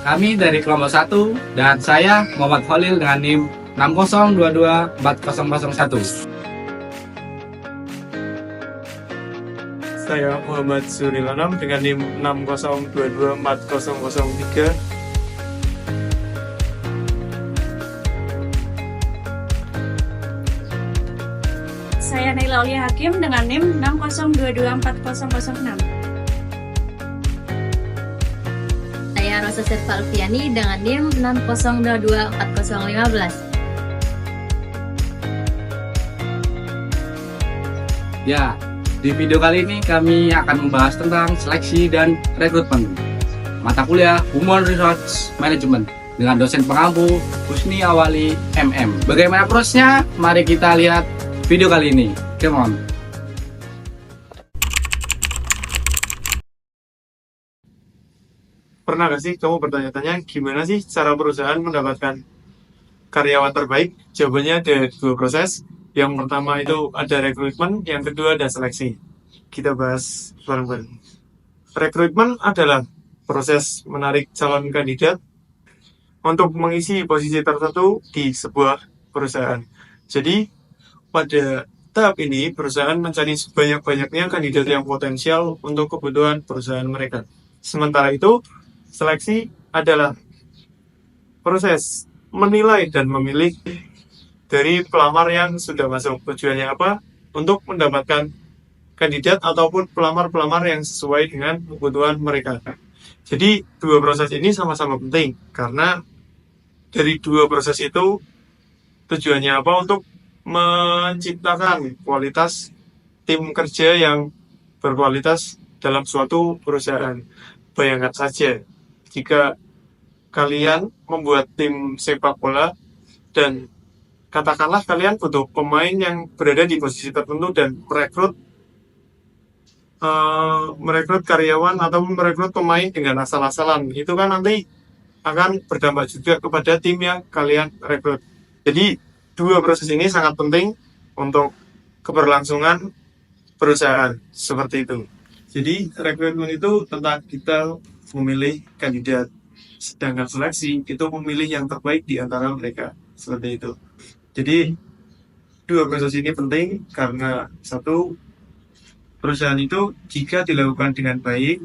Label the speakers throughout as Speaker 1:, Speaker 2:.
Speaker 1: Kami dari kelompok 1 dan saya Muhammad Khalil dengan NIM 60224001.
Speaker 2: Saya Muhammad Surilanam dengan NIM 60224003.
Speaker 3: Saya Naila Aulia Hakim dengan NIM 60224006.
Speaker 4: Saya Rosa Sirfa Alfiani dengan NIM 60224015.
Speaker 1: Ya, di video kali ini kami akan membahas tentang seleksi dan rekrutmen mata kuliah Human Resource Management dengan dosen pengampu Husni Awali MM. Bagaimana prosesnya? Mari kita lihat video kali ini. Come on.
Speaker 2: Pernah gak sih kamu bertanya-tanya gimana sih cara perusahaan mendapatkan karyawan terbaik? Jawabannya ada dua proses. Yang pertama itu ada rekrutmen, yang kedua ada seleksi. Kita bahas bareng-bareng. Rekrutmen adalah proses menarik calon kandidat untuk mengisi posisi tertentu di sebuah perusahaan. Jadi, pada tahap ini, perusahaan mencari sebanyak-banyaknya kandidat yang potensial untuk kebutuhan perusahaan mereka. Sementara itu, seleksi adalah proses menilai dan memilih dari pelamar yang sudah masuk. Tujuannya apa? Untuk mendapatkan kandidat ataupun pelamar-pelamar yang sesuai dengan kebutuhan mereka. Jadi, dua proses ini sama-sama penting karena dari dua proses itu tujuannya apa? Untuk menciptakan kualitas tim kerja yang berkualitas dalam suatu perusahaan. Bayangkan saja jika kalian membuat tim sepak bola dan katakanlah kalian butuh pemain yang berada di posisi tertentu dan merekrut karyawan atau merekrut pemain dengan asal-asalan, itu kan nanti akan berdampak juga kepada tim yang kalian rekrut. Jadi dua proses ini sangat penting untuk keberlangsungan perusahaan seperti itu. Jadi rekrutmen itu tentang kita memilih kandidat, sedangkan seleksi itu memilih yang terbaik di antara mereka, seperti itu. Jadi dua proses ini penting karena satu, perusahaan itu jika dilakukan dengan baik,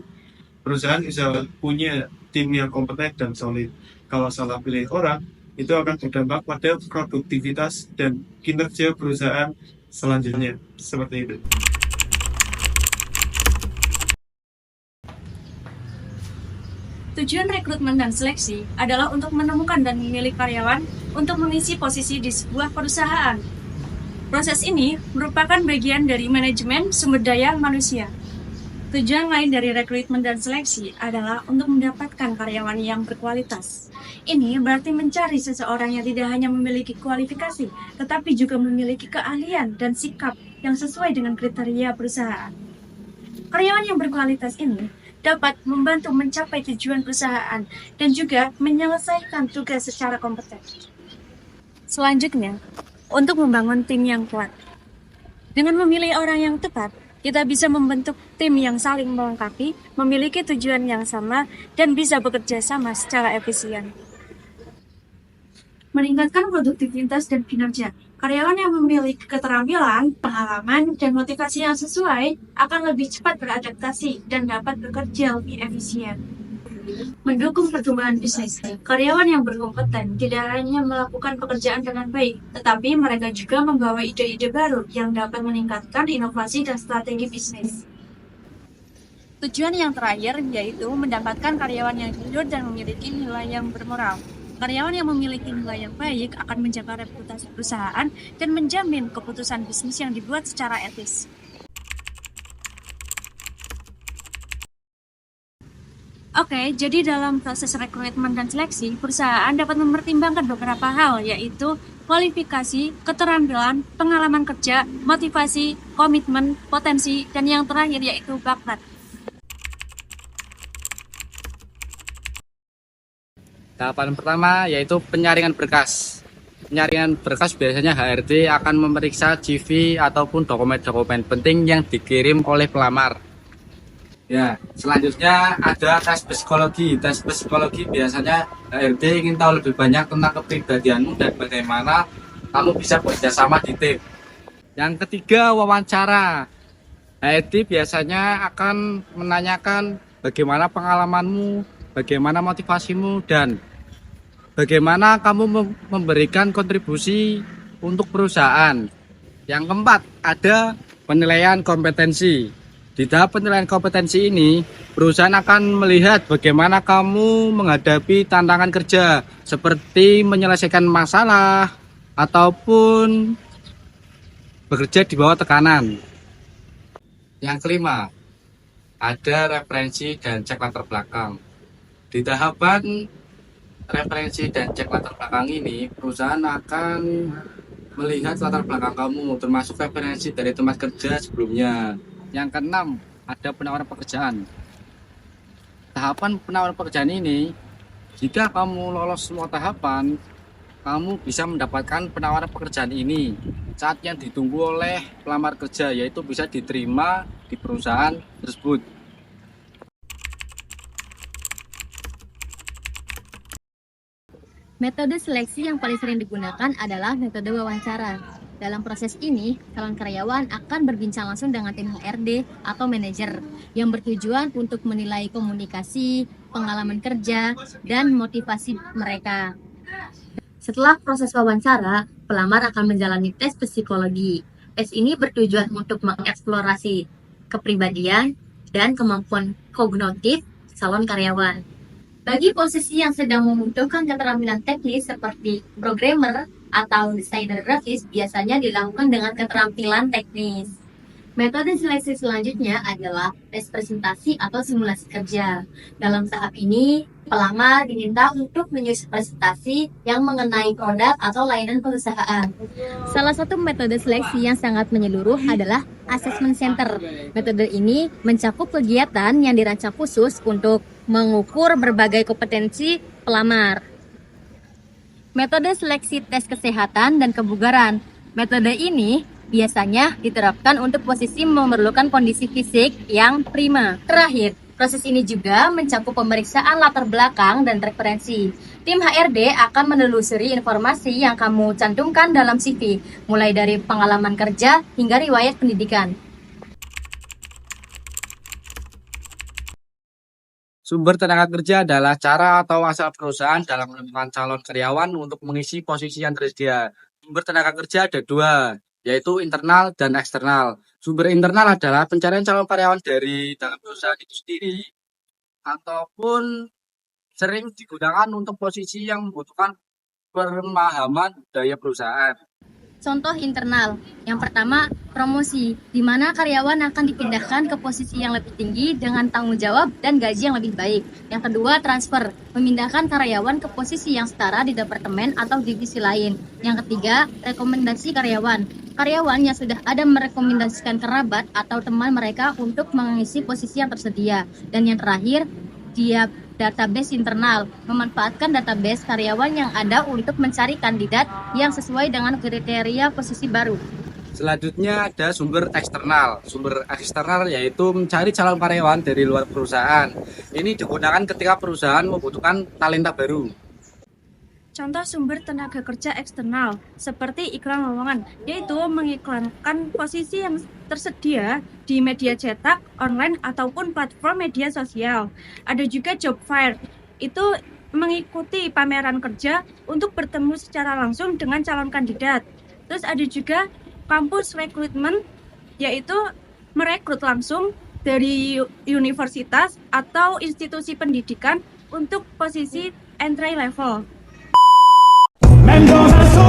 Speaker 2: perusahaan bisa punya tim yang kompeten dan solid. Kalau salah pilih orang, itu akan berdampak pada produktivitas dan kinerja perusahaan selanjutnya, seperti itu.
Speaker 3: Tujuan rekrutmen dan seleksi adalah untuk menemukan dan memilih karyawan untuk mengisi posisi di sebuah perusahaan. Proses ini merupakan bagian dari manajemen sumber daya manusia. Tujuan lain dari rekrutmen dan seleksi adalah untuk mendapatkan karyawan yang berkualitas. Ini berarti mencari seseorang yang tidak hanya memiliki kualifikasi, tetapi juga memiliki keahlian dan sikap yang sesuai dengan kriteria perusahaan. Karyawan yang berkualitas ini dapat membantu mencapai tujuan perusahaan dan juga menyelesaikan tugas secara kompeten. Selanjutnya, untuk membangun tim yang kuat. Dengan memilih orang yang tepat, kita bisa membentuk tim yang saling melengkapi, memiliki tujuan yang sama, dan bisa bekerja sama secara efisien. Meningkatkan produktivitas dan kinerja. Karyawan yang memiliki keterampilan, pengalaman, dan motivasi yang sesuai akan lebih cepat beradaptasi dan dapat bekerja lebih efisien. Mendukung pertumbuhan bisnis. Karyawan yang berkompeten tidak hanya melakukan pekerjaan dengan baik, tetapi mereka juga membawa ide-ide baru yang dapat meningkatkan inovasi dan strategi bisnis. Tujuan yang terakhir yaitu mendapatkan karyawan yang jujur dan memiliki nilai yang bermoral. Karyawan yang memiliki nilai yang baik akan menjaga reputasi perusahaan dan menjamin keputusan bisnis yang dibuat secara etis. Oke, jadi dalam proses rekrutmen dan seleksi, perusahaan dapat mempertimbangkan beberapa hal, yaitu kualifikasi, keterampilan, pengalaman kerja, motivasi, komitmen, potensi, dan yang terakhir yaitu bakat.
Speaker 1: Tahapan pertama yaitu penyaringan berkas. Penyaringan berkas biasanya HRD akan memeriksa CV ataupun dokumen-dokumen penting yang dikirim oleh pelamar. Ya, selanjutnya ada tes psikologi. Tes psikologi biasanya HRD ingin tahu lebih banyak tentang kepribadianmu dan bagaimana kamu bisa bekerja sama di tim. Yang ketiga, wawancara. HRD biasanya akan menanyakan bagaimana pengalamanmu, bagaimana motivasimu, dan bagaimana kamu memberikan kontribusi untuk perusahaan. Yang keempat, ada penilaian kompetensi. Di tahap penilaian kompetensi ini, perusahaan akan melihat bagaimana kamu menghadapi tantangan kerja, seperti menyelesaikan masalah ataupun bekerja di bawah tekanan. Yang kelima, ada referensi dan cek latar belakang. Di tahapan referensi dan cek latar belakang ini, perusahaan akan melihat latar belakang kamu, termasuk referensi dari tempat kerja sebelumnya. Yang keenam, ada penawaran pekerjaan. Tahapan penawaran pekerjaan ini, jika kamu lolos semua tahapan, kamu bisa mendapatkan penawaran pekerjaan ini. Saat yang ditunggu oleh pelamar kerja, yaitu bisa diterima di perusahaan tersebut.
Speaker 4: Metode seleksi yang paling sering digunakan adalah metode wawancara. Dalam proses ini, calon karyawan akan berbincang langsung dengan tim HRD atau manajer yang bertujuan untuk menilai komunikasi, pengalaman kerja, dan motivasi mereka. Setelah proses wawancara, pelamar akan menjalani tes psikologi. Tes ini bertujuan untuk mengeksplorasi kepribadian dan kemampuan kognitif calon karyawan. Bagi posisi yang sedang membutuhkan keterampilan teknis seperti programmer atau desainer grafis, biasanya dilakukan dengan keterampilan teknis. Metode seleksi selanjutnya adalah tes presentasi atau simulasi kerja. Dalam tahap ini, pelamar diminta untuk menyusun presentasi yang mengenai produk atau layanan perusahaan. Salah satu metode seleksi yang sangat menyeluruh adalah assessment center. Metode ini mencakup kegiatan yang dirancang khusus untuk mengukur berbagai kompetensi pelamar. Metode seleksi tes kesehatan dan kebugaran. Metode ini biasanya diterapkan untuk posisi memerlukan kondisi fisik yang prima. Terakhir, proses ini juga mencakup pemeriksaan latar belakang dan referensi. Tim HRD akan menelusuri informasi yang kamu cantumkan dalam CV, mulai dari pengalaman kerja hingga riwayat pendidikan.
Speaker 1: Sumber tenaga kerja adalah cara atau asal perusahaan dalam menemukan calon karyawan untuk mengisi posisi yang tersedia. Sumber tenaga kerja ada dua, yaitu internal dan eksternal. Sumber internal adalah pencarian calon karyawan dari dalam perusahaan itu sendiri, ataupun sering digunakan untuk posisi yang membutuhkan pemahaman budaya perusahaan.
Speaker 4: Contoh internal. Yang pertama, promosi, di mana karyawan akan dipindahkan ke posisi yang lebih tinggi dengan tanggung jawab dan gaji yang lebih baik. Yang kedua, transfer, memindahkan karyawan ke posisi yang setara di departemen atau divisi lain. Yang ketiga, rekomendasi karyawan. Karyawan yang sudah ada merekomendasikan kerabat atau teman mereka untuk mengisi posisi yang tersedia. Dan yang terakhir, database internal, memanfaatkan database karyawan yang ada untuk mencari kandidat yang sesuai dengan kriteria posisi baru.
Speaker 1: Selanjutnya ada sumber eksternal. Sumber eksternal yaitu mencari calon karyawan dari luar perusahaan. Ini digunakan ketika perusahaan membutuhkan talenta baru.
Speaker 3: Contoh sumber tenaga kerja eksternal seperti iklan lowongan, yaitu mengiklankan posisi yang tersedia di media cetak, online, ataupun platform media sosial. Ada juga job fair, itu mengikuti pameran kerja untuk bertemu secara langsung dengan calon kandidat. Terus ada juga kampus rekrutmen, yaitu merekrut langsung dari universitas atau institusi pendidikan untuk posisi entry level.
Speaker 5: Mendoza, so